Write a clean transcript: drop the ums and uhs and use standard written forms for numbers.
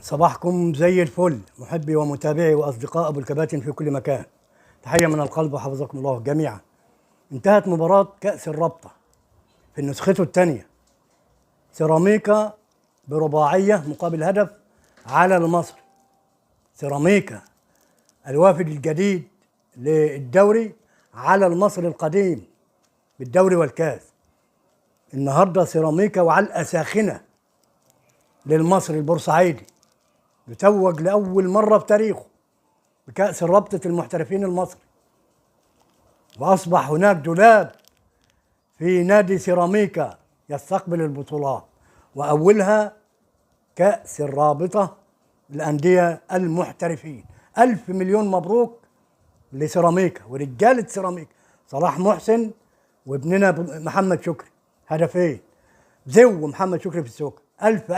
صباحكم زي الفل محبي ومتابعي واصدقاء ابو الكباتن في كل مكان. تحيه من القلب وحفظكم الله جميعا. انتهت مباراه كاس الرابطه في نسخته الثانيه، سيراميكا برباعيه مقابل هدف على المصري. سيراميكا الوافد الجديد للدوري على المصري القديم بالدوري والكاس. النهارده سيراميكا وعلقه ساخنه للمصري البورسعيدي، يتوج لأول مرة في تاريخه بكأس رابطة المحترفين المصري، وأصبح هناك دولاب في نادي سيراميكا يستقبل البطولات، وأولها كأس الرابطة الأندية المحترفين. 1000 مليون مبروك لسيراميكا ورجالة سيراميكا، صلاح محسن وابننا محمد شكري هدفين، زو محمد شكري في السوق. ألف